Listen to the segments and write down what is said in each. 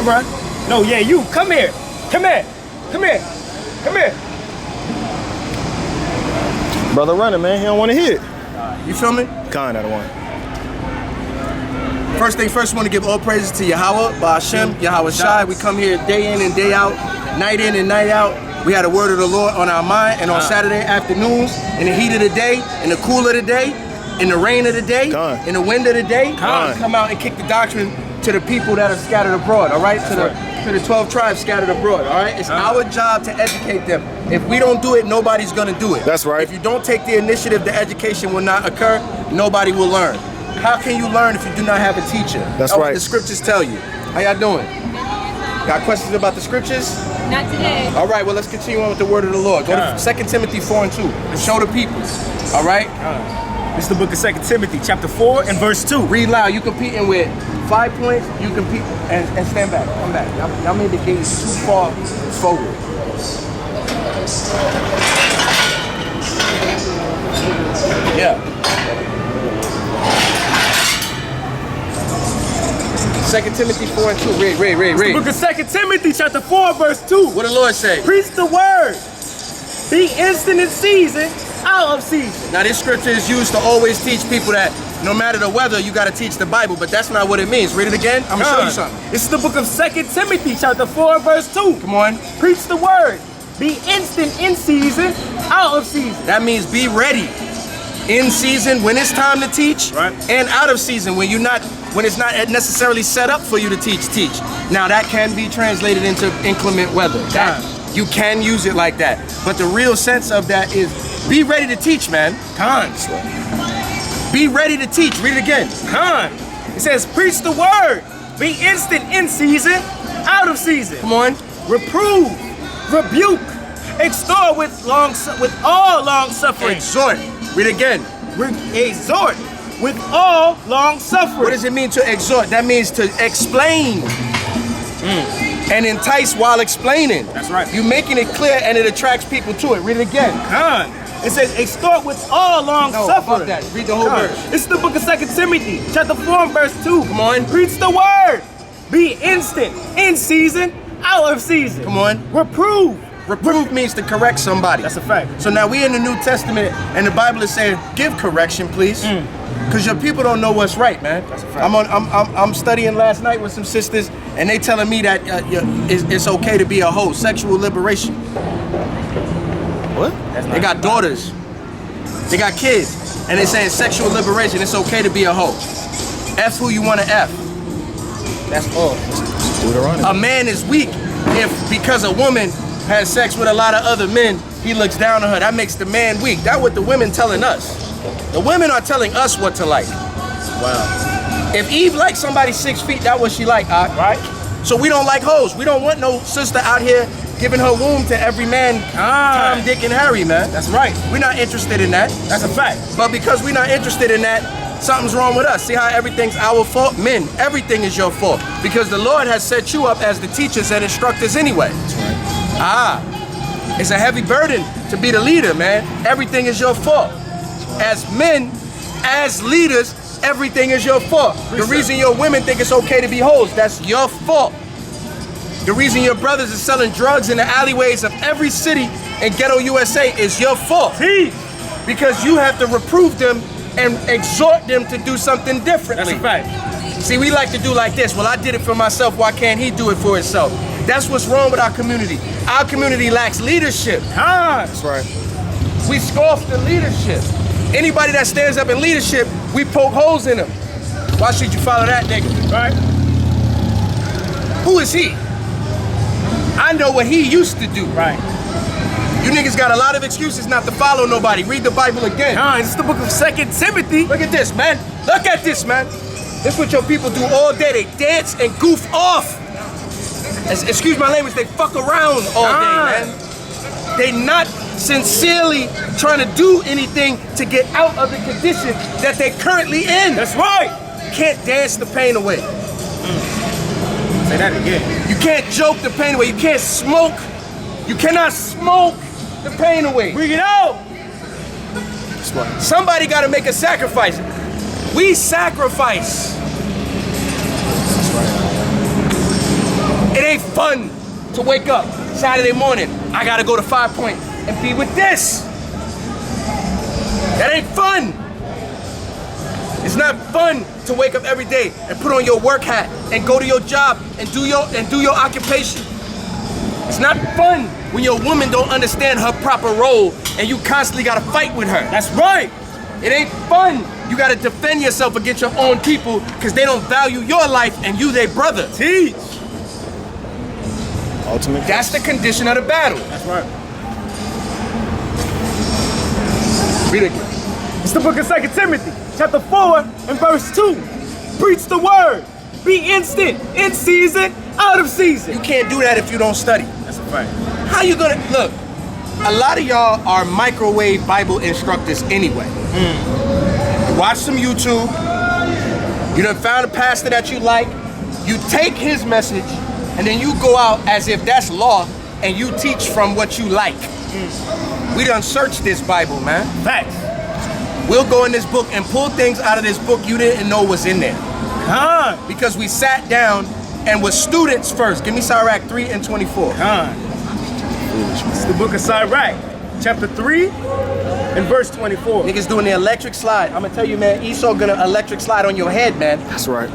bro. No, yeah, you. Come here. Come here. Come here. Come here. Brother running, man. He don't want to hit. You feel me? Kind, I don't want. First thing first, we want to give all praises to Yahweh, Ba'Hashem, Yahweh Shai. We come here day in and day out, night in and night out. We had a word of the Lord on our mind, and on Saturday afternoons, in the heat of the day, in the cool of the day, in the rain of the day, in the wind of the day, we come out and kick the doctrine to the people that are scattered abroad, all right? To the 12 tribes scattered abroad, all right? It's our job to educate them. If we don't do it, nobody's gonna do it. That's right. If you don't take the initiative, the education will not occur, nobody will learn. How can you learn if you do not have a teacher? That's what right. the scriptures tell you. How y'all doing? Got questions about the scriptures? Not today. All right, well, let's continue on with the word of the Lord. Go to 2 Timothy 4 and 2. Show the people. All right? This is the book of 2 Timothy, chapter 4 and verse 2. Read loud. You competing with 5 points. You compete and stand back. Come back. Y'all made the gaze too far forward. Yeah. 2 Timothy 4 and 2. Read. The book of 2 Timothy, chapter 4, verse 2. What the Lord say? Preach the word. Be instant in season, out of season. Now, this scripture is used to always teach people that no matter the weather, you got to teach the Bible, but that's not what it means. Read it again. I'm going to show you something. This is the book of 2 Timothy, chapter 4, verse 2. Come on. Preach the word. Be instant in season, out of season. That means be ready. In season when it's time to teach, and out of season when when it's not necessarily set up for you to teach. Now that can be translated into inclement weather. That you can use it like that. But the real sense of that is be ready to teach, man. Be ready to teach. Read it again. It says, preach the word. Be instant in season, out of season. Come on. Reprove, rebuke, extort with all long suffering. Exhort. Read again. Exhort with all long suffering. What does it mean to exhort? That means to explain. And entice while explaining. That's right. You're making it clear and it attracts people to it. Read it again. It says, extort with all long suffering. That. Read the whole verse. This is the book of 2 Timothy, chapter 4, verse 2. Come on. Preach the word. Be instant, in season, out of season. Come on. Reprove. Reprove means to correct somebody. That's a fact. So now we in the New Testament and the Bible is saying, give correction, please. Because your people don't know what's right, man. That's a fact. I'm studying last night with some sisters and they telling me that it's okay to be a hoe. Sexual liberation. What? They got daughters. They got kids. And they saying sexual liberation. It's okay to be a hoe. F who you want to F. That's all. A man is weak if because a woman has sex with a lot of other men, he looks down on her. That makes the man weak. That's what the women telling us. The women are telling us what to like. Wow. If Eve likes somebody 6 feet, that's what she like, right? So we don't like hoes. We don't want no sister out here giving her womb to every man, Tom, Dick, and Harry, man. That's right. We're not interested in that. That's a fact. But because we're not interested in that, something's wrong with us. See how everything's our fault? Men, everything is your fault. Because the Lord has set you up as the teachers and instructors anyway. That's right. It's a heavy burden to be the leader, man. Everything is your fault. As men, as leaders, everything is your fault. The reason your women think it's okay to be hoes, that's your fault. The reason your brothers are selling drugs in the alleyways of every city in ghetto USA is your fault. Because you have to reprove them and exhort them to do something differently. That's a fact. See, we like to do like this. Well, I did it for myself. Why can't he do it for himself? That's what's wrong with our community. Our community lacks leadership. That's right. We scoff the leadership. Anybody that stands up in leadership, we poke holes in them. Why should you follow that nigga? Right? Who is he? I know what he used to do. Right. You niggas got a lot of excuses not to follow nobody. Read the Bible again. This is the book of 2 Timothy. Look at this, man. Look at this, man. This is what your people do all day. They dance and goof off. Excuse my language, they fuck around all day, man. They not sincerely trying to do anything to get out of the condition that they're currently in. That's right. You can't dance the pain away. Say that again. You can't joke the pain away. You can't smoke. You cannot smoke the pain away. Bring it out. Somebody got to make a sacrifice. We sacrifice. It ain't fun to wake up Saturday morning. I gotta go to 5 Point and be with this. That ain't fun. It's not fun to wake up every day and put on your work hat and go to your job and do your occupation. It's not fun when your woman don't understand her proper role and you constantly gotta fight with her. That's right. It ain't fun. You gotta defend yourself against your own people because they don't value your life and you their brother. Teach. Ultimate. That's the condition of the battle. That's right. Read it again. It's the book of 2 Timothy, chapter 4 and verse 2. Preach the word. Be instant, in season, out of season. You can't do that if you don't study. That's a fact. How you gonna, look, a lot of y'all are microwave Bible instructors anyway. You watch some YouTube, you done found a pastor that you like, you take his message, and then you go out as if that's law, and you teach from what you like. We done searched this Bible, man. Facts. We'll go in this book and pull things out of this book you didn't know was in there. Because we sat down and was students first. Give me Sirach 3 and 24. It's the book of Sirach, chapter 3 and verse 24. Niggas doing the electric slide. I'm gonna tell you, man, Esau gonna electric slide on your head, man. That's right.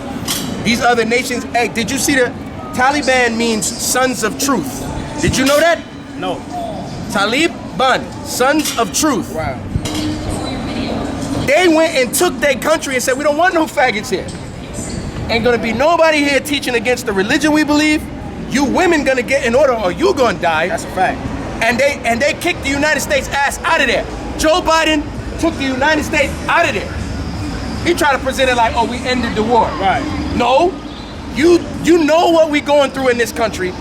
These other nations, hey, did you see the Taliban means sons of truth? Did you know that? No. Taliban, sons of truth. Wow. They went and took their country and said, we don't want no faggots here. Ain't gonna be nobody here teaching against the religion we believe. You women gonna get in order or you gonna die. That's a fact. And they kicked the United States ass out of there. Joe Biden took the United States out of there. He tried to present it like, oh, we ended the war. Right. No, you know what we going through in this country.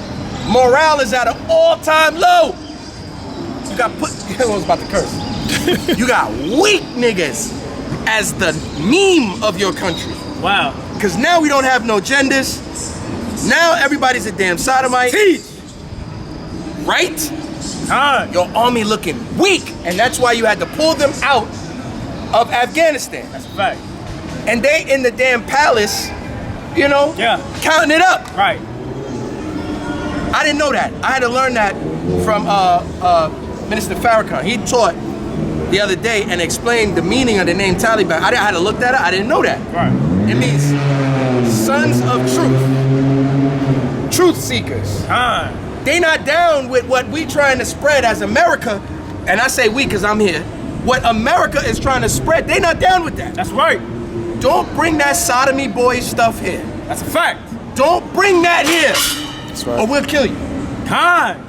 Morale is at an all-time low. You got I was about to curse. You got weak niggas as the meme of your country. Wow. Because now we don't have no genders. Now everybody's a damn sodomite. Teach. Right? Time. Your army looking weak. And that's why you had to pull them out of Afghanistan. That's a fact. And they in the damn palace, you know, counting it up. Right. I didn't know that. I had to learn that from Minister Farrakhan. He taught the other day and explained the meaning of the name Taliban. I had to look that up. I didn't know that. Right. It means sons of truth. Truth seekers. Time. They not down with what we trying to spread as America. And I say we because I'm here. What America is trying to spread, they not down with that. That's right. Don't bring that sodomy boy stuff here. That's a fact. Don't bring that here. That's right. Or we'll kill you. Time.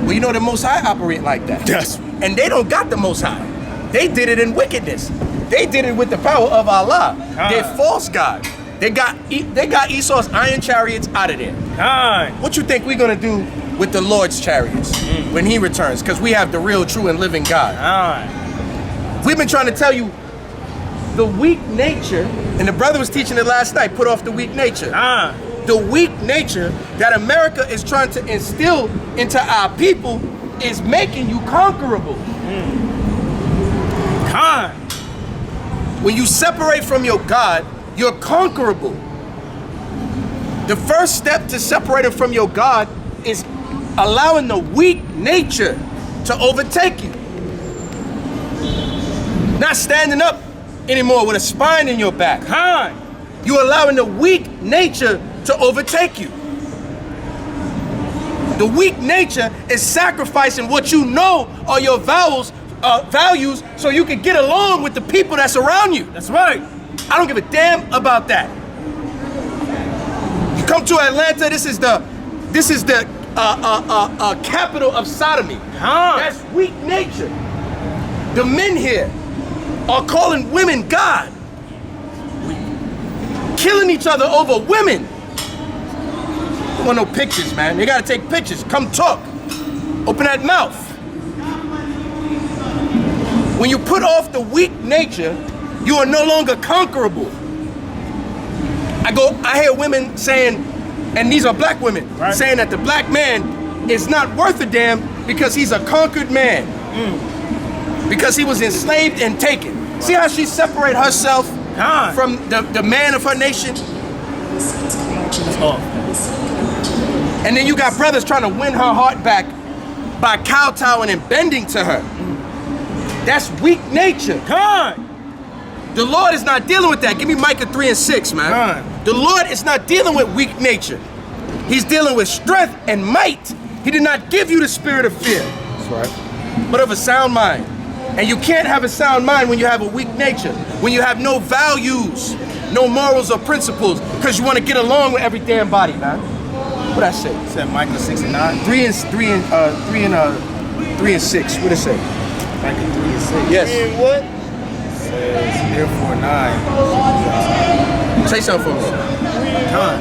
Well, you know the Most High operate like that. Yes. And they don't got the Most High. They did it in wickedness. They did it with the power of Allah. They're false gods. They got Esau's iron chariots out of there. Time. What you think we're gonna do with the Lord's chariots when He returns? Because we have the real, true, and living God. Time. We've been trying to tell you the weak nature, and the brother was teaching it last night, put off the weak nature. Time. The weak nature that America is trying to instill into our people is making you conquerable. Time. When you separate from your God, you're conquerable. The first step to separating from your God is allowing the weak nature to overtake you. Not standing up anymore with a spine in your back. Time. You're allowing the weak nature to overtake you. The weak nature is sacrificing what you know are your values so you can get along with the people that's around you. That's right. I don't give a damn about that. You come to Atlanta, this is the capital of sodomy. That's weak nature. The men here are calling women God. Killing each other over women. Don't want no pictures, man. They gotta take pictures. Come talk. Open that mouth. When you put off the weak nature, you are no longer conquerable. I hear women saying, and these are black women, saying that the black man is not worth a damn because he's a conquered man. Because he was enslaved and taken. See how she separate herself from the man of her nation? That's off. And then you got brothers trying to win her heart back by kowtowing and bending to her. That's weak nature. Con. The Lord is not dealing with that. Give me Micah 3 and 6, man. Con. The Lord is not dealing with weak nature. He's dealing with strength and might. He did not give you the spirit of fear. That's right. But of a sound mind. And you can't have a sound mind when you have a weak nature, when you have no values, no morals or principles, because you want to get along with every damn body, man. What I say? It said Micah 6 and 9. 3 and 6. What it say? Micah 3 and 6. Yes. And what? It says therefore 9. Say something for me. Con.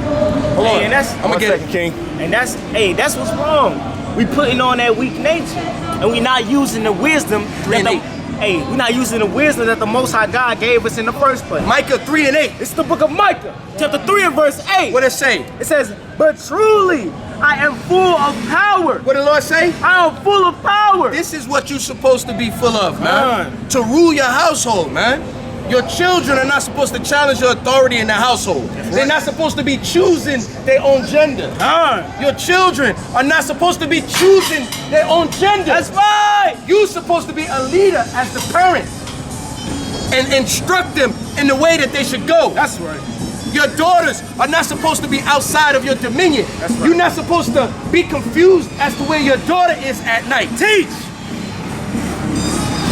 Hold on. Hey, and that's I'm gonna get it, King. And that's what's wrong. We putting on that weak nature, and we not using the wisdom. We're not using the wisdom that the Most High God gave us in the first place. Micah 3 and 8. It's the book of Micah, chapter 3 and verse 8. What it say? It says, "But truly, I am full of power." What the Lord say? I am full of power. This is what you're supposed to be full of, man. To rule your household, man. Your children are not supposed to challenge your authority in the household. They're not supposed to be choosing their own gender. Your children are not supposed to be choosing their own gender. That's right. You're supposed to be a leader as the parent and instruct them in the way that they should go. That's right. Your daughters are not supposed to be outside of your dominion. That's right. You're not supposed to be confused as to where your daughter is at night. Teach.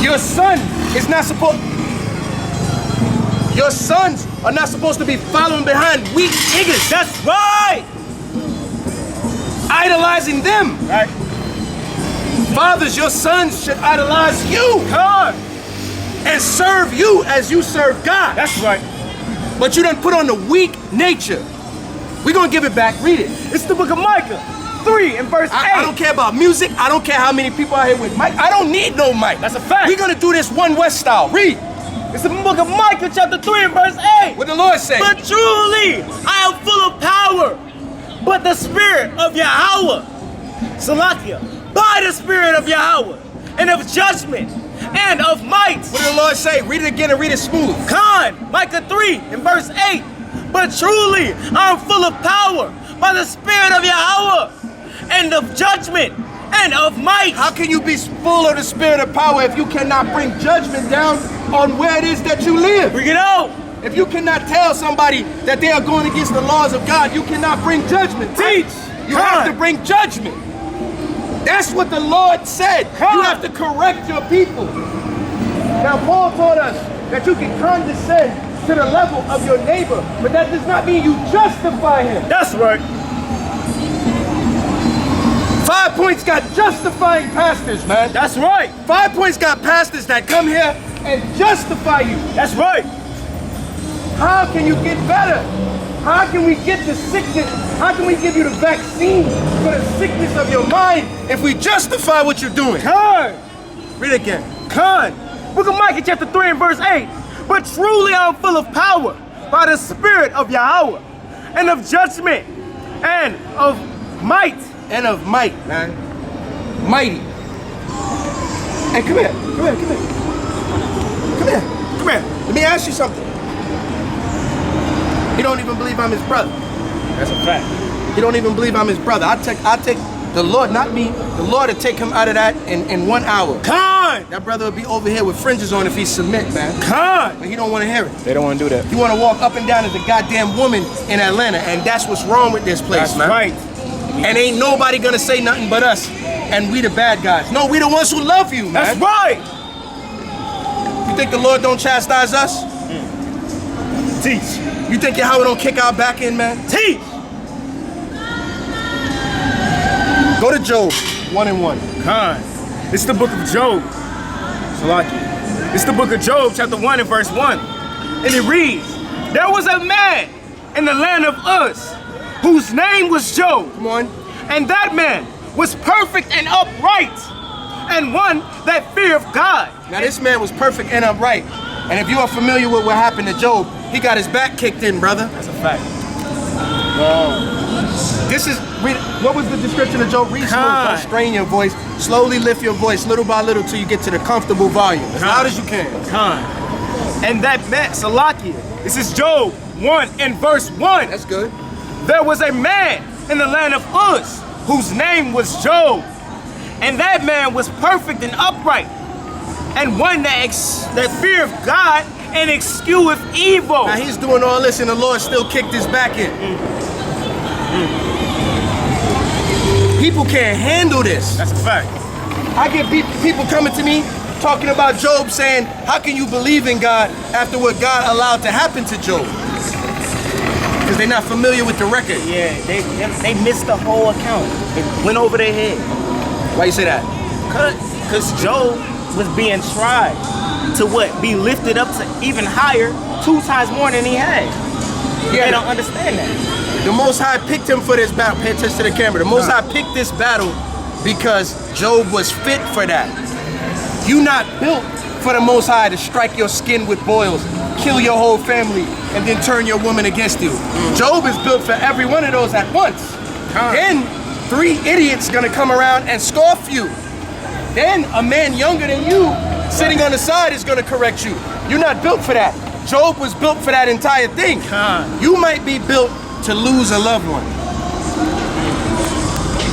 Your son is not supposed. Your sons are not supposed to be following behind weak niggas. That's right. Idolizing them. Right. Fathers, your sons should idolize you. God. And serve you as you serve God. That's right. But you done put on the weak nature. We're gonna give it back. Read it. It's the book of Micah 3 and verse 8. I don't care about music. I don't care how many people out here with mic. I don't need no mic. That's a fact. We're gonna do this One West style. Read. It's the book of Micah chapter 3 and verse 8. What the Lord say? But truly, I am full of power, but the spirit of Yahweh, Salakia, by the spirit of Yahweh, and of judgment, and of might. What did the Lord say? Read it again and read it smooth. Con, Micah 3 and verse 8. But truly, I am full of power, by the spirit of Yahweh, and of judgment, and of might. How can you be full of the spirit of power if you cannot bring judgment down on where it is that you live? Bring it out. If you cannot tell somebody that they are going against the laws of God, you cannot bring judgment. Teach. You have to bring judgment. That's what the Lord said. You have to correct your people. Now, Paul taught us that you can condescend to the level of your neighbor, but that does not mean you justify him. That's right. 5 Points got justifying pastors, man. That's right. 5 Points got pastors that come here and justify you. That's right. How can you get better? How can we get the sickness? How can we give you the vaccine for the sickness of your mind if we justify what you're doing? Con. Read it again. Con. Book of Micah chapter 3 and verse 8. But truly I am full of power by the spirit of Yahweh, and of judgment, and of might. And of might, man. Mighty. Hey, come here. Come here, come here. Come here. Come here. Let me ask you something. He don't even believe I'm his brother. That's a fact. He don't even believe I'm his brother. I take the Lord, not me, the Lord to take him out of that in 1 hour. Con. That brother would be over here with fringes on if he submit, man. Con. But he don't want to hear it. They don't want to do that. He want to walk up and down as a goddamn woman in Atlanta, and that's what's wrong with this place, That's man. right. And ain't nobody gonna say nothing but us, and we the bad guys. No, we the ones who love you, man. That's right. You think the Lord don't chastise us? Teach. You think Yahweh don't kick our back in, man? Teach. Go to Job 1 and 1. Con. It's the book of Job. Salaki. It's the book of Job, chapter 1 and verse 1. And it reads, there was a man in the land of Uz, whose name was Job. Come on. And that man was perfect and upright, and one that feared God. Now this man was perfect and upright. And if you are familiar with what happened to Job, he got his back kicked in, brother. That's a fact. This is, what was the description of Job? Read smooth, don't strain your voice. Slowly lift your voice, little by little, till you get to the comfortable volume. As loud as you can. Con. And that man, Salakia, this is Job 1 and verse 1. That's good. there was a man in the land of Uz whose name was Job. And that man was perfect and upright, and one that feareth God and escheweth evil. Now he's doing all this and the Lord still kicked his back in. People can't handle this. That's a fact. I get people coming to me talking about Job, saying, how can you believe in God after what God allowed to happen to Job? Because they're not familiar with the record. Yeah, they missed the whole account. It went over their head. Why you say that? Because Job was being tried to be lifted up to even higher 2 times more than he had. Yeah, they don't understand that. The Most High picked him for this battle. Pay attention to the camera. The Most High picked this battle because Job was fit for that. You not built for the Most High to strike your skin with boils, kill your whole family, and then turn your woman against you. Job is built for every one of those at once. Then 3 idiots gonna come around and scoff you. Then a man younger than you sitting on the side is gonna correct you. You're not built for that. Job was built for that entire thing. You might be built to lose a loved one.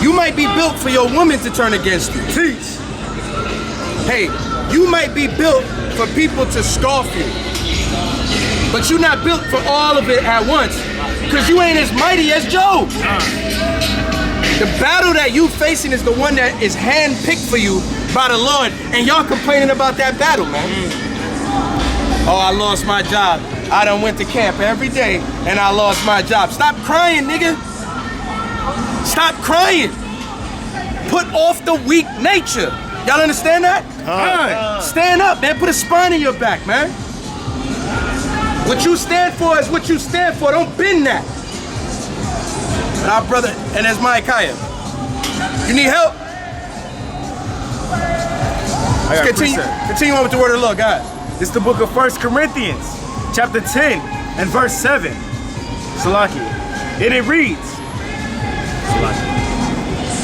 You might be built for your woman to turn against you. Teach. Hey, you might be built for people to scoff you. But you're not built for all of it at once. Because you ain't as mighty as Job. The battle that you facing is the one that is handpicked for you by the Lord, and y'all complaining about that battle, man. Oh, I lost my job. I done went to camp every day, and I lost my job. Stop crying, nigga. Stop crying. Put off the weak nature. Y'all understand that? Stand up, man. Put a spine in your back, man. What you stand for is what you stand for. Don't bend that. And our brother, and there's Micaiah. You need help? Continue on with the word of the Lord, God. It's the book of 1 Corinthians, chapter 10 and verse 7. Salaki. And it reads,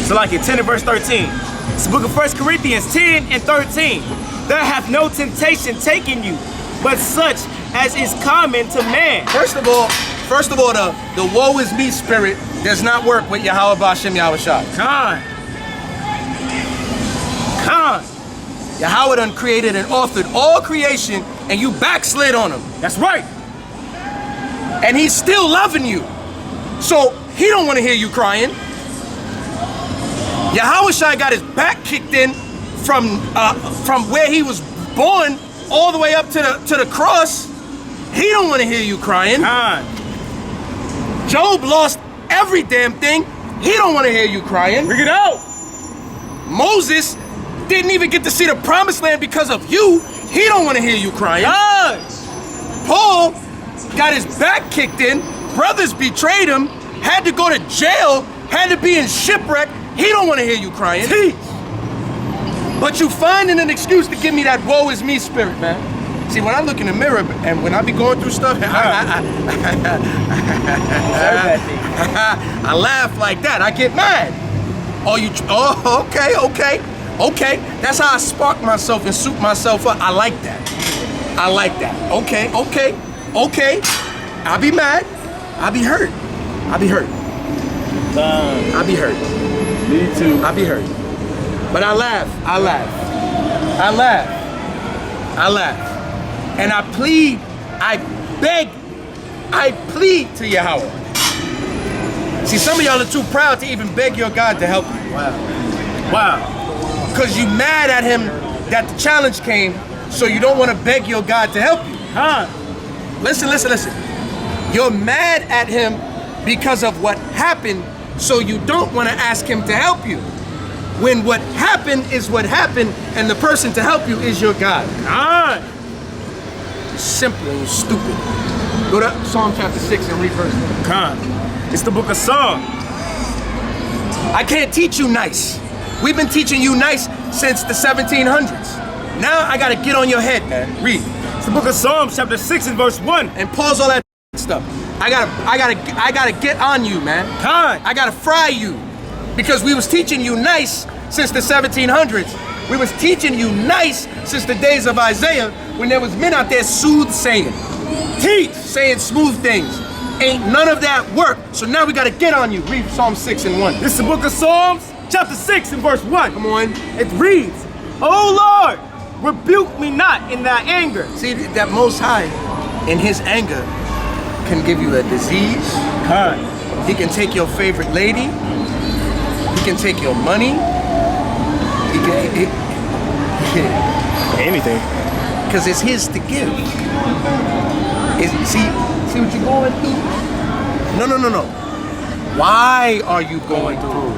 Salaki, 10 and verse 13. It's the book of 1 Corinthians 10 and 13. There hath no temptation taken you, but such as is common to man. First of all, the woe is me spirit does not work with Yahweh Ba'Shem Yahweh Shai. Khan. Yahweh done created and authored all creation, and you backslid on him. That's right. And he's still loving you. So he don't want to hear you crying. Yahweh Shai got his back kicked in from where he was born all the way up to the cross. He don't want to hear you crying. Job lost every damn thing. He don't want to hear you crying. Bring it out. Moses didn't even get to see the promised land because of you. He don't want to hear you crying. Paul got his back kicked in. Brothers betrayed him. Had to go to jail. Had to be in shipwreck. He don't want to hear you crying. But you finding an excuse to give me that woe is me spirit, man. See, when I look in the mirror and when I be going through stuff, I laugh like that. I get mad. Okay. That's how I spark myself and soup myself up. I like that. Okay. I'll be mad. I'll be hurt. I'll be hurt. Me too. I'll be hurt. But I laugh. And I plead, I plead to Yahweh. See, some of y'all are too proud to even beg your God to help you. Wow. Because you mad at him that the challenge came, so you don't want to beg your God to help you. Listen. You're mad at him because of what happened, so you don't want to ask him to help you. When what happened is what happened, and the person to help you is your God. Simple and stupid. Go to Psalm chapter 6 and read verse 1. It's the book of Psalm. I can't teach you nice. We've been teaching you nice since the 1700s. Now I gotta get on your head, man. Read. It's the book of Psalms, chapter 6 and verse 1. And pause all that stuff. I gotta get on you, man. I gotta fry you. Because we was teaching you nice since the 1700s. We was teaching you nice since the days of Isaiah, when there was men out there soothsaying, saying smooth things. Ain't none of that work. So now we got to get on you. Read Psalm 6 and 1. This is the book of Psalms, chapter 6 and verse 1. Come on. It reads, O Lord, rebuke me not in thy anger. See, that Most High, in his anger, can give you a disease. He can take your favorite lady. He can take your money. He can... Anything. Because it's his to give. See what you're going through? No. Why are you going through?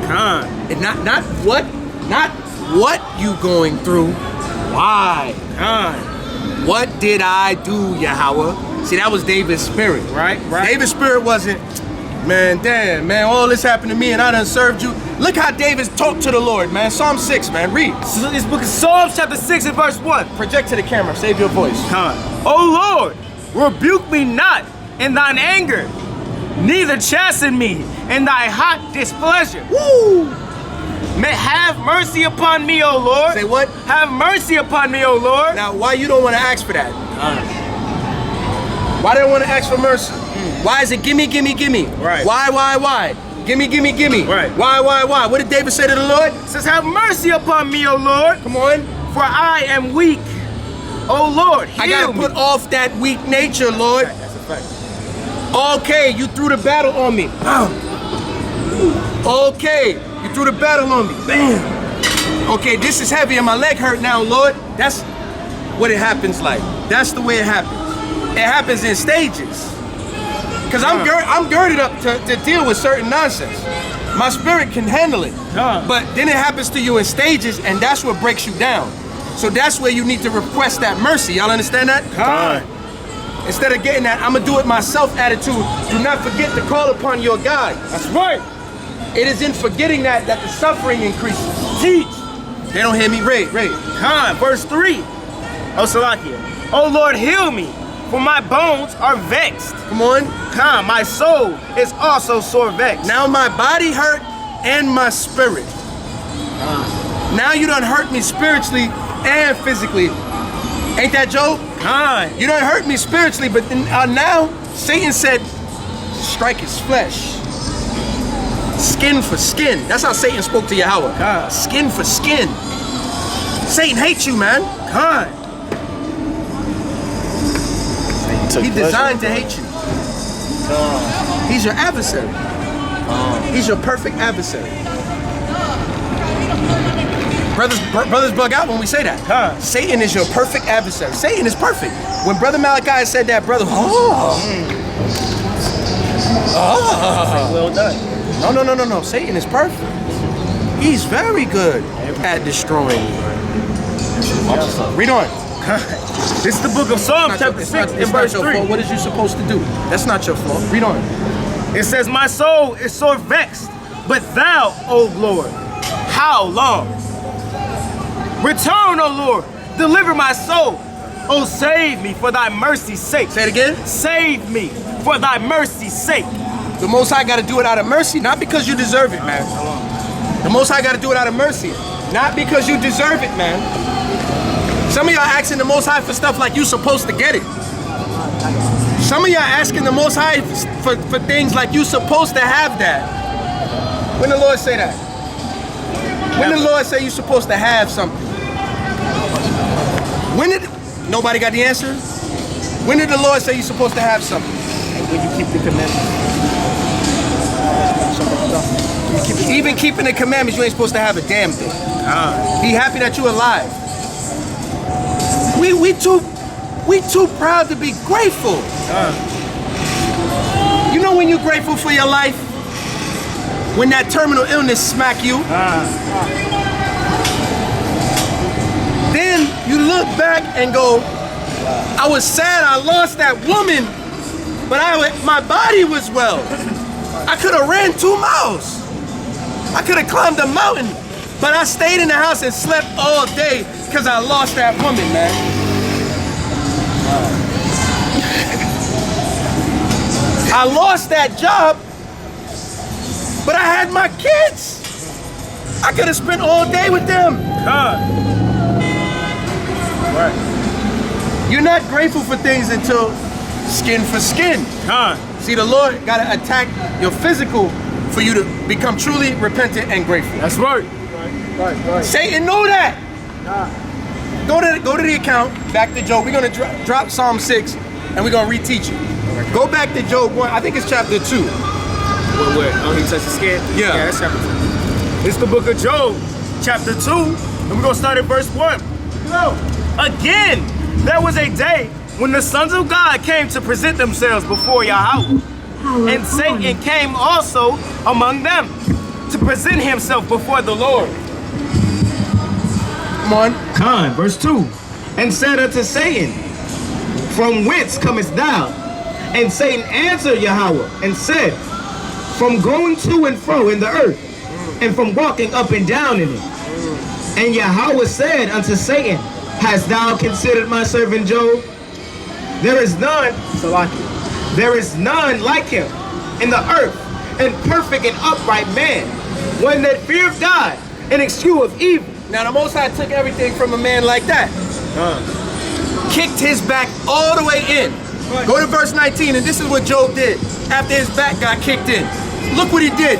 And not what you going through. Why? What did I do, Yahweh? See, that was David's spirit, right? David's spirit wasn't, man, damn, man, all this happened to me and I done served you. Look how David talked to the Lord, man. Psalm 6, man, read. So this book of Psalms, chapter 6 and verse 1. Project to the camera, save your voice. O Lord, rebuke me not in thine anger, neither chasten me in thy hot displeasure. Woo! May have mercy upon me, O Lord. Say what? Have mercy upon me, O Lord. Now, why you don't want to ask for that? Why don't you want to ask for mercy? Why is it gimme? Right. Why? Gimme. Right. Why? What did David say to the Lord? It says, have mercy upon me, O Lord. Come on. For I am weak. O Lord, heal I gotta me. put off that weak nature, Lord. That's a fact. Okay, you threw the battle on me. Okay, you threw the battle on me. Bam. Okay, this is heavy and my leg hurt now, Lord. That's what it happens like. That's the way it happens. It happens in stages. Because I'm girded up to deal with certain nonsense. My spirit can handle it. But then it happens to you in stages, and that's what breaks you down. So that's where you need to request that mercy. Y'all understand that? Instead of getting that, I'm going to do it myself attitude, do not forget to call upon your God. That's right. It is in forgetting that the suffering increases. Teach. They don't hear me. Read. Verse 3. O Salakia. O Lord, heal me, for my bones are vexed. Come on. My soul is also sore vexed. Now my body hurt and my spirit. Now you done hurt me spiritually and physically. Ain't that Job? You done hurt me spiritually, but then, now Satan said, strike his flesh. Skin for skin. That's how Satan spoke to Yahweh. Skin for skin. Satan hates you, man. He designed to hate you. He's your adversary. He's your perfect adversary. Brothers bug out when we say that. Satan is your perfect adversary. Satan is perfect. When Brother Malachi said that, brother, Well done. No. Satan is perfect. He's very good at destroying you. Read on. This is the book of Psalms, chapter 6 and verse 3. What is you supposed to do? That's not your fault. Read on. It says, my soul is sore vexed, but thou, O Lord, how long? Return, O Lord, deliver my soul. Oh, save me for thy mercy's sake. Say it again. Save me for thy mercy's sake. The Most High got to do it out of mercy, not because you deserve it, man. The Most High got to do it out of mercy, not because you deserve it, man. Some of y'all asking the Most High for stuff like you supposed to get it. Some of y'all asking the Most High for things like you supposed to have that. When the Lord say that? When the Lord say you supposed to have something? When did... Nobody got the answer? When did the Lord say you're supposed to have something? When you keep the commandments. Even keeping the commandments, you ain't supposed to have a damn thing. He happy that you alive. We too proud to be grateful. You know when you're grateful for your life? When that terminal illness smack you? Then you look back and go, I was sad I lost that woman, but my body was well. I could have ran 2 miles. I could have climbed a mountain, but I stayed in the house and slept all day because I lost that woman, man. I lost that job, but I had my kids. I could have spent all day with them. Right. You're not grateful for things until skin for skin. See, the Lord got to attack your physical for you to become truly repentant and grateful. That's right. Satan know that. Go to the account, back to Job. We're going to drop Psalm 6, and we're going to reteach it. Go back to Job 1. I think it's chapter 2. What? Oh, he touched the skin? Yeah. Yeah, that's chapter 2. It's the book of Job, chapter 2, and we're going to start at verse 1. Again, there was a day when the sons of God came to present themselves before Yahweh, and Satan came also among them to present himself before the Lord. Come on. Verse 2. And said unto Satan, from whence comest thou? And Satan answered Yahweh and said, from going to and fro in the earth, and from walking up and down in it. And Yahweh said unto Satan, hast thou considered my servant Job? There is none, Salakia, there is none like him in the earth, and perfect and upright man, one that feareth God and escheweth evil. Now, the Most High took everything from a man like that. Kicked his back all the way in. Go to verse 19, and this is what Job did after his back got kicked in. Look what he did.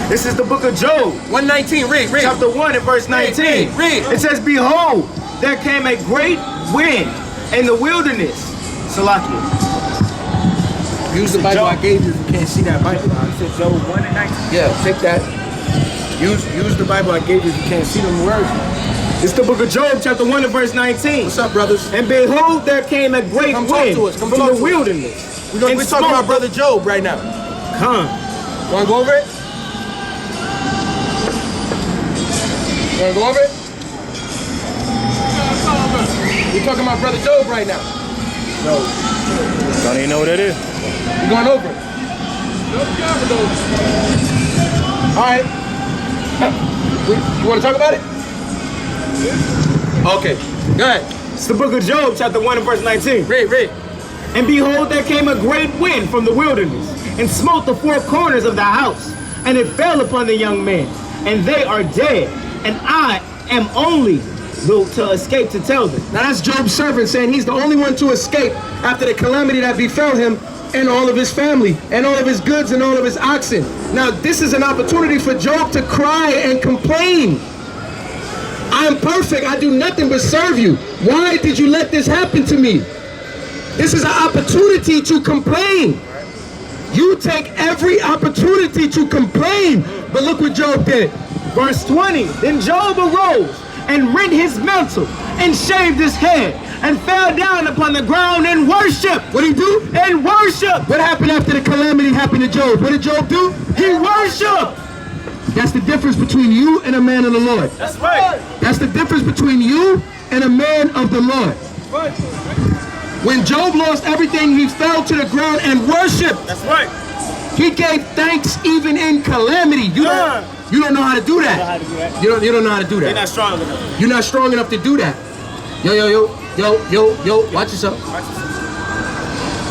This is the book of Job. 119, read. Chapter 1 and verse 19. Read. It says, behold, there came a great wind in the wilderness. Salakia. Use the Bible I gave you if you can't see that Bible. You said Job 1 and 19? Yeah, take that. Use the Bible I gave you if you can't see them words. It's the book of Job, chapter 1 and verse 19. What's up, brothers? And behold, there came a great Come talk wind to us. Come from talk the to us. wilderness. We're talking about Brother Job right now. Come. Want to go over it? You want to go over it? We're talking about Brother Job right now. Don't even know what that is. We're going over it. All right. You want to talk about it? Okay. Go ahead. It's the book of Job, chapter 1 and verse 19. Read. And behold, there came a great wind from the wilderness, and smote the four corners of the house, and it fell upon the young men, and they are dead, and I am only to escape to tell them. Now that's Job's servant saying he's the only one to escape after the calamity that befell him and all of his family and all of his goods and all of his oxen. Now this is an opportunity for Job to cry and complain. I am perfect. I do nothing but serve you. Why did you let this happen to me? This is an opportunity to complain. You take every opportunity to complain. But look what Job did. Verse 20, then Job arose and rent his mantle and shaved his head and fell down upon the ground and worshiped. What did he do? And worshiped. What happened after the calamity happened to Job? What did Job do? He worshiped. That's the difference between you and a man of the Lord. That's right. That's the difference between you and a man of the Lord. When Job lost everything, he fell to the ground and worshiped. That's right. He gave thanks even in calamity. You don't know how to do that. You don't know how to do that. You're not strong enough. You're not strong enough to do that. Yo. Watch yourself.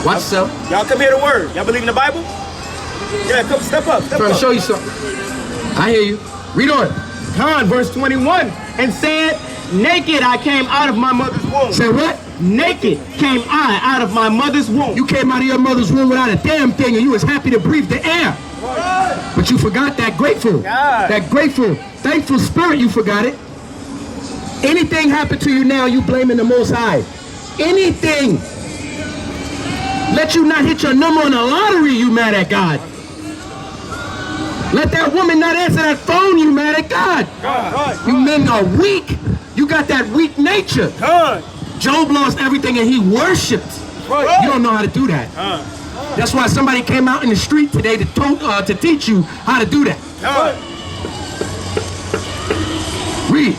Watch yourself. Y'all come hear the word. Y'all believe in the Bible? Yeah, come step up. I'm trying to show you something. I hear you. Read on. John, verse 21, and said, naked I came out of my mother's womb. Say what? Naked came I out of my mother's womb. You came out of your mother's womb without a damn thing, and you was happy to breathe the air. But you forgot that grateful, thankful spirit, you forgot it. Anything happen to you now, you blaming the Most High. Anything. Let you not hit your number on the lottery, you mad at God. Let that woman not answer that phone, you mad at God. You men are weak. You got that weak nature. Job lost everything and he worshipped. You don't know how to do that. That's why somebody came out in the street today to teach you how to do that. Read.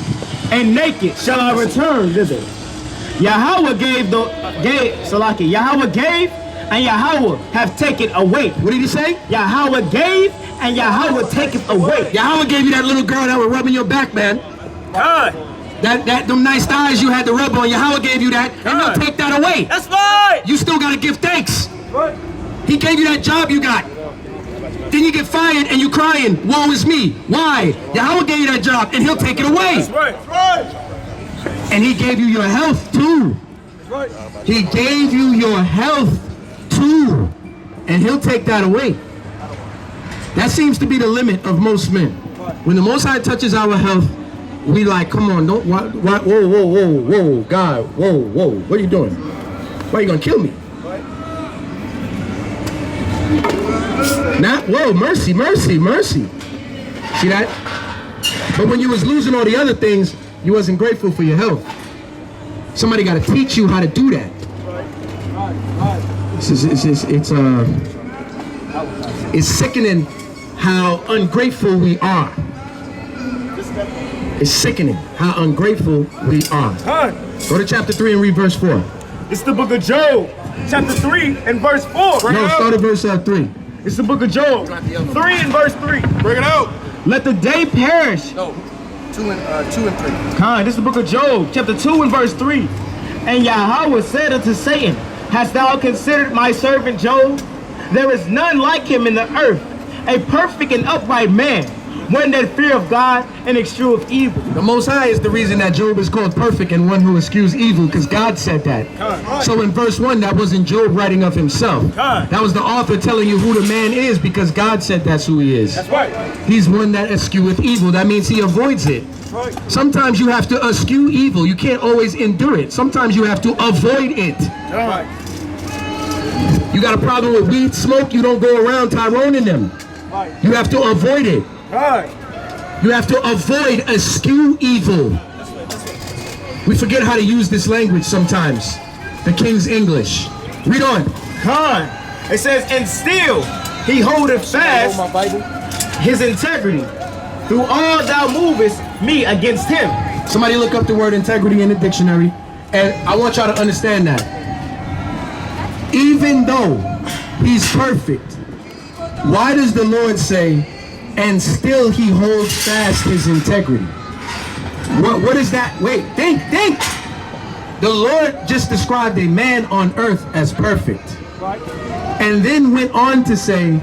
And naked shall I return thither. Yahweh gave Yahweh gave and Yahweh have taken away. What did he say? Yahweh gave and Yahweh taketh away. Yahweh gave you that little girl that was rubbing your back, man. Them nice thighs you had to rub on, Yahweh gave you that, and he'll take that away. That's right. You still gotta give thanks. He gave you that job you got. Then you get fired and you crying, woe is me. Why? Yahweh gave you that job and he'll take it away. That's right. And he gave you your health too. He gave you your health too. and he'll take that away. That seems to be the limit of most men. When the Most High touches our health, we like, come on, don't, whoa, God, whoa, what are you doing? Why are you gonna kill me? Not, whoa, mercy. See that? But when you was losing all the other things, you wasn't grateful for your health. Somebody got to teach you how to do that. It's sickening how ungrateful we are. It's sickening how ungrateful we are. Go to chapter 3 and read verse 4. It's the book of Job, chapter 3 and verse 4. No, start at verse 3. It's the book of Job, 3 and verse 3. Bring it out. Let the day perish. No, 2 and 3. This is the book of Job, chapter 2 and verse 3. And Yahweh said unto Satan, hast thou considered my servant Job? There is none like him in the earth, a perfect and upright man, one that feareth God and escheweth evil. The Most High is the reason that Job is called perfect and one who eschews evil, because God said that. So in verse 1, that wasn't Job writing of himself. That was the author telling you who the man is, because God said that's who he is. That's right. He's one that escheweth evil. That means he avoids it. Sometimes you have to eschew evil. You can't always endure it. Sometimes you have to avoid it. You got a problem with weed smoke, you don't go around Tyrone and them. You have to avoid it. You have to avoid eschew evil. We forget how to use this language sometimes. The King's English. Read on. It says, and still he holdeth fast his integrity. Through all thou movest me against him. Somebody look up the word integrity in the dictionary. And I want y'all to understand that. Even though he's perfect, why does the Lord say, and still he holds fast his integrity? What is that? Wait, think. The Lord just described a man on earth as perfect. And then went on to say,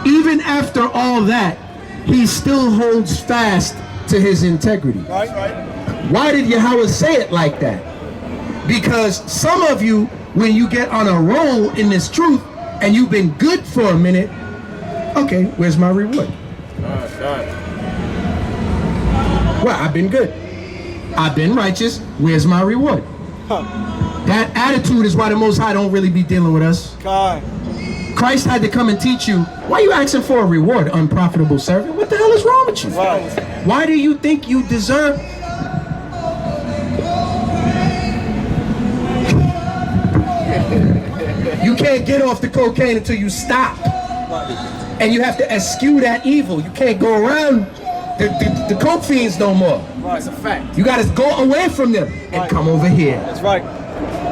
even after all that, he still holds fast to his integrity. Why did Yahweh say it like that? Because some of you, when you get on a roll in this truth, and you've been good for a minute, okay, where's my reward? Well, I've been good. I've been righteous. Where's my reward? That attitude is why the Most High don't really be dealing with us. Christ had to come and teach you. Why are you asking for a reward, unprofitable servant? What the hell is wrong with you? Why do you think you deserve? You can't get off the cocaine until you stop. And you have to eschew that evil. You can't go around the coke fiends no more. That's a fact. You got to go away from them and come over here. That's right.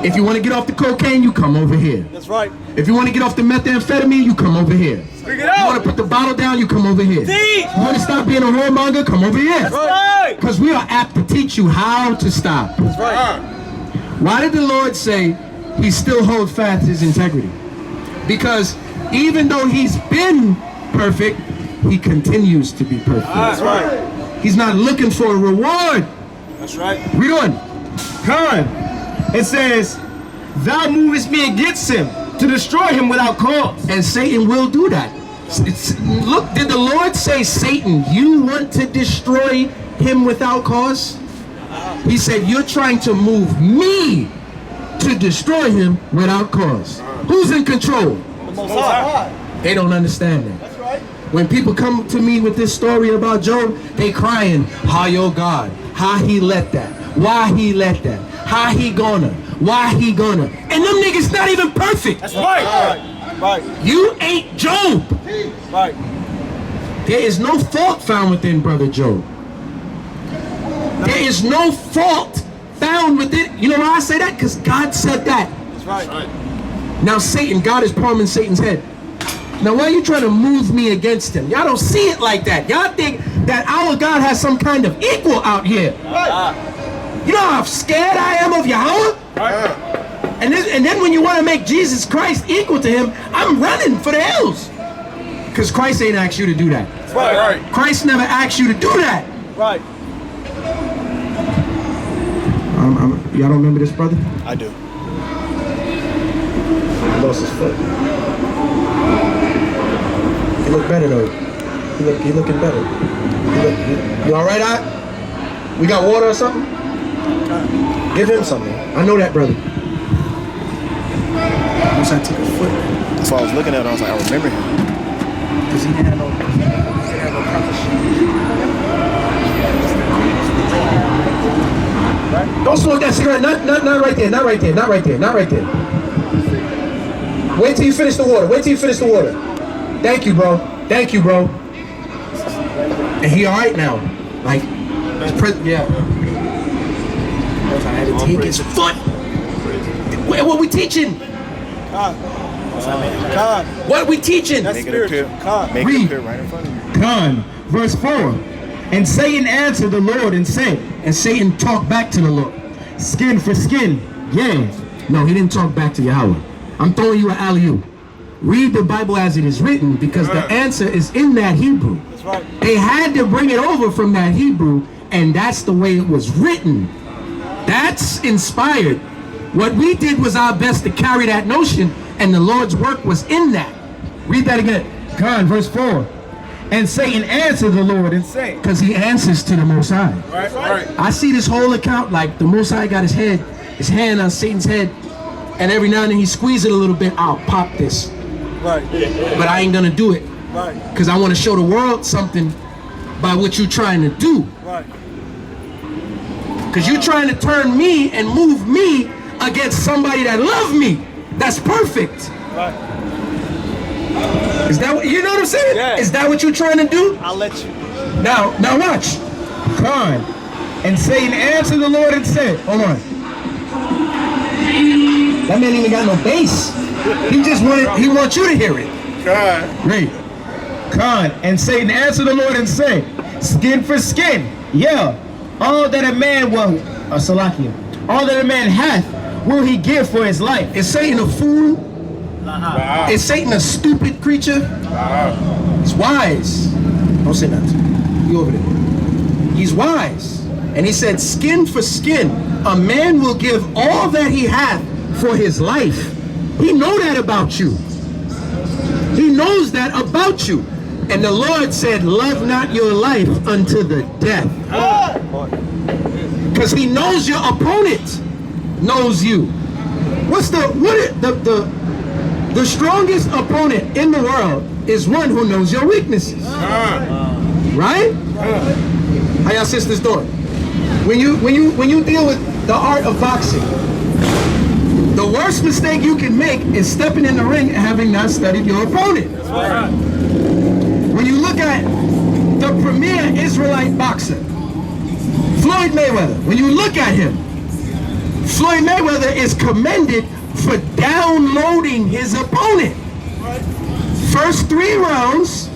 If you want to get off the cocaine, you come over here. That's right. If you want to get off the methamphetamine, you come over here. Speak it You want out. to put the bottle down, you come over here. You want to stop being a whoremonger, come over here. That's right. Because we are apt to teach you how to stop. That's right. Why did the Lord say he still holds fast his integrity? Because even though he's been perfect, he continues to be perfect. That's right. He's not looking for a reward. That's right. Read on. It says, thou movest me against him to destroy him without cause. And Satan will do that. Look, did the Lord say, Satan, you want to destroy him without cause? He said, you're trying to move me to destroy him without cause. Who's in control? The Most High. They don't understand that. That's right. When people come to me with this story about Job, they crying, how your God, how he let that, why he let that, how he gonna, why he gonna. And them niggas not even perfect. That's right. Right. You ain't Job. Right. There is no fault found within brother Job. There is no fault found within. You know why I say that? Because God said that. That's right. Now Satan, God is palming Satan's head. Now why are you trying to move me against him? Y'all don't see it like that. Y'all think that our God has some kind of equal out here. Right. You know how scared I am of Yahweh? Right. And then when you want to make Jesus Christ equal to him, I'm running for the hills. Because Christ ain't asked you to do that. That's right. Christ never asked you to do that. Right. Y'all don't remember this brother? I do. He lost his foot. look better though. You looking better. You all right, I? We got water or something? Give him something. I know that, brother. Once I took a foot. That's why I was looking at him. I was like, I remember him. Because he didn't have no proper shoes. Don't smoke that cigarette. Not right there. Not right there. Not right there. Not right there. Wait till you finish the water. Wait till you finish the water. Thank you, bro. Thank you, bro. And he all right now. Like, yeah. I had to take his foot. What we teaching? What are we teaching? Make it appear. Make it appear right in front of you. Con, verse 4. And Satan answered the Lord and said, and Satan talked back to the Lord, skin for skin, yeah. No, he didn't talk back to Yahweh. I'm throwing you an alley-oop. Read the Bible as it is written, because the answer is in that Hebrew. That's right. They had to bring it over from that Hebrew, and that's the way it was written. That's inspired. What we did was our best to carry that notion, and the Lord's work was in that. Read that again. Con, verse 4. And Satan answered the Lord and said, because he answers to the Most High. Right. I see this whole account like the Most High got his hand on Satan's head, and every now and then he squeezes it a little bit. I'll pop this. Right. But I ain't gonna do it. Right. Because I want to show the world something by what you're trying to do. Right. Because you're trying to turn me and move me against somebody that loves me. That's perfect. Right. Is that what, you know what I'm saying? Yeah. Is that what you're trying to do? I'll let you. Now watch. Con. And Satan answered the Lord and said, hold on. That man even got no bass. He wants you to hear it. God. Read. Con. And Satan answered the Lord and said, skin for skin. Yeah. All that a man will, Salakia, all that a man hath will he give for his life. Is Satan a fool? Is Satan a stupid creature? He's wise. Don't say nothing. You over there. He's wise. And he said, skin for skin. A man will give all that he hath for his life. He know that about you. He knows that about you. And the Lord said, love not your life unto the death. Because he knows your opponent knows you. The strongest opponent in the world is one who knows your weaknesses. Right? How y'all sisters doing? When you deal with the art of boxing, the worst mistake you can make is stepping in the ring and having not studied your opponent. When you look at the premier Israelite boxer, Floyd Mayweather, when you look at him, Floyd Mayweather is commended for downloading his opponent. First 3 rounds,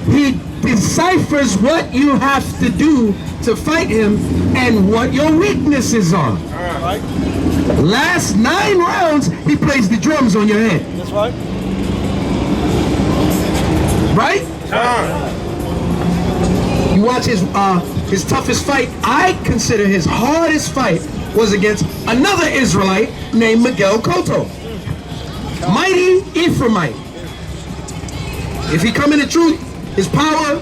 he deciphers what you have to do to fight him and what your weaknesses are. Last 9 rounds, he plays the drums on your head. That's right. Right? You watch his toughest fight. I consider his hardest fight was against another Israelite named Miguel Cotto. Mighty Ephraimite. If he come in the truth, his power,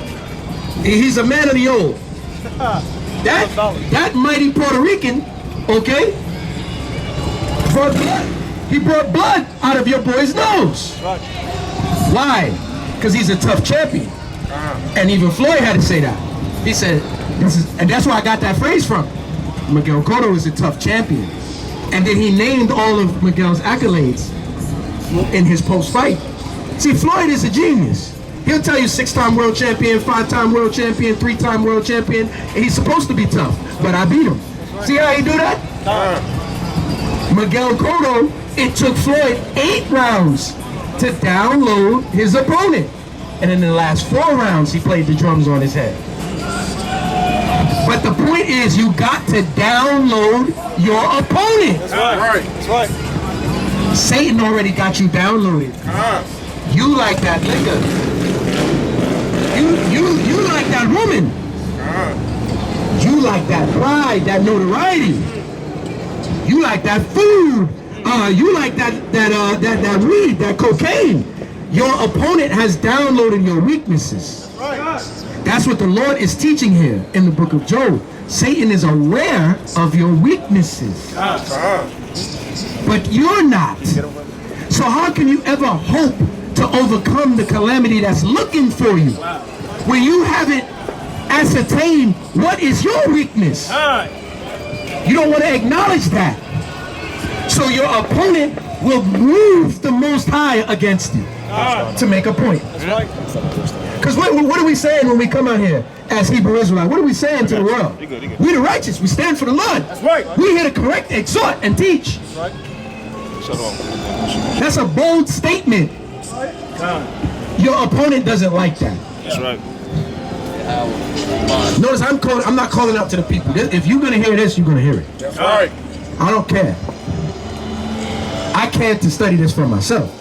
he's a man of the old. That mighty Puerto Rican, okay, brought blood. He brought blood out of your boy's nose. Why? Because he's a tough champion. And even Floyd had to say that. He said, and that's where I got that phrase from. Miguel Cotto is a tough champion. And then he named all of Miguel's accolades in his post-fight. See, Floyd is a genius. He'll tell you 6-time world champion, 5-time world champion, 3-time world champion, and he's supposed to be tough, but I beat him. See how he do that? Miguel Cotto, it took Floyd 8 rounds to download his opponent. And in the last 4 rounds, he played the drums on his head. But the point is, you got to download your opponent. That's right. That's right. Satan already got you downloaded. You like that liquor. You like that woman. You like that pride, that notoriety. You like that food. You like that weed, that cocaine. Your opponent has downloaded your weaknesses. That's what the Lord is teaching here in the book of Job. Satan is aware of your weaknesses, but you're not. So how can you ever hope to overcome the calamity that's looking for you when you haven't ascertained what is your weakness? You don't want to acknowledge that. So your opponent will move the Most High against you to make a point. Because what are we saying when we come out here as Hebrew Israelites? What are we saying to the world? We the righteous. We stand for the Lord. That's right. We here to correct, exhort, and teach. Right. That's a bold statement. Your opponent doesn't like that. That's right. Notice I'm not calling out to the people. If you're gonna hear this, you're gonna hear it. That's right. I don't care. I cared to study this for myself.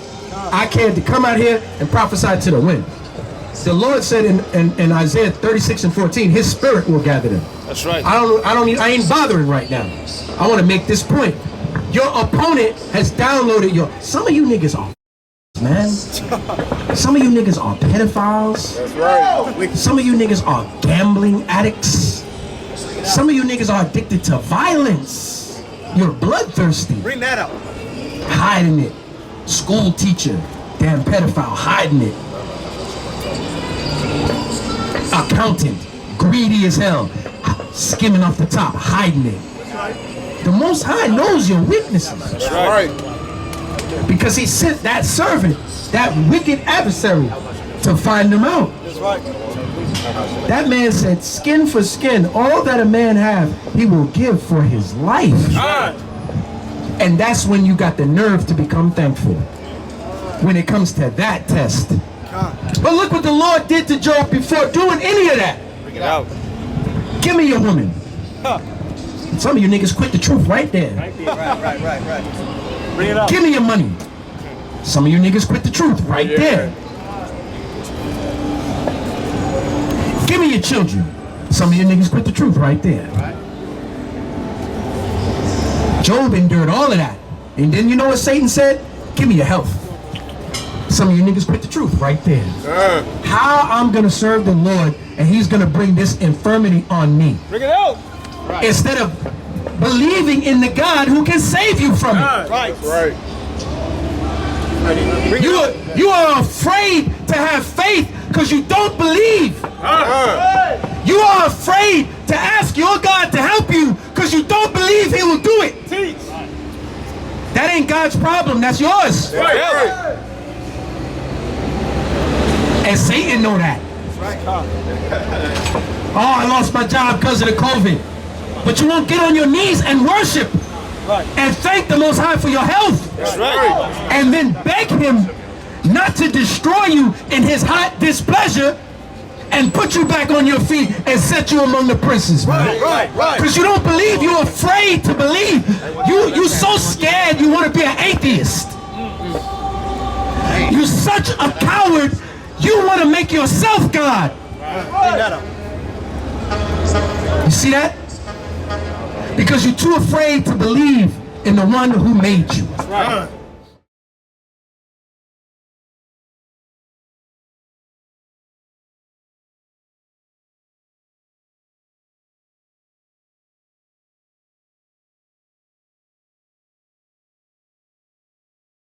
I cared to come out here and prophesy to the wind. The Lord said in Isaiah 36:14, His Spirit will gather them. That's right. I ain't bothering right now. I want to make this point. Your opponent has downloaded some of you niggas are man. Some of you niggas are pedophiles. That's right. Some of you niggas are gambling addicts. Some of you niggas are addicted to violence. You're bloodthirsty. Bring that up. Hiding it. School teacher, damn pedophile, hiding it. Accountant, greedy as hell, skimming off the top, hiding it. The Most High knows your weaknesses. That's right. Because He sent that servant, that wicked adversary, to find them out. That's right. That man said, skin for skin, all that a man have, he will give for his life. And that's when you got the nerve to become thankful. When it comes to that test. But look what the Lord did to Job before doing any of that. Bring it out. Give me your woman. Some of you niggas quit the truth right there. Right. Bring it up. Give me your money. Some of you niggas quit the truth right there. Give me your children. Some of you niggas quit the truth right there. Job endured all of that. And then you know what Satan said? Give me your health. Some of you niggas quit the truth right there. How I'm going to serve the Lord and He's going to bring this infirmity on me. Bring it out. Instead of believing in the God who can save you from it. Right. Right. You are afraid to have faith because you don't believe. You are afraid to ask your God to help you because you don't believe He will do it. That ain't God's problem, that's yours. Right. And Satan know that. Oh, I lost my job because of the COVID. But you won't get on your knees and worship and thank the Most High for your health. That's right. And then beg Him not to destroy you in His hot displeasure and put you back on your feet and set you among the princes, man. Right. Because you don't believe, you're afraid to believe. You're so scared you want to be an atheist. You're such a coward, you want to make yourself God. You see that? Because you're too afraid to believe in the one who made you.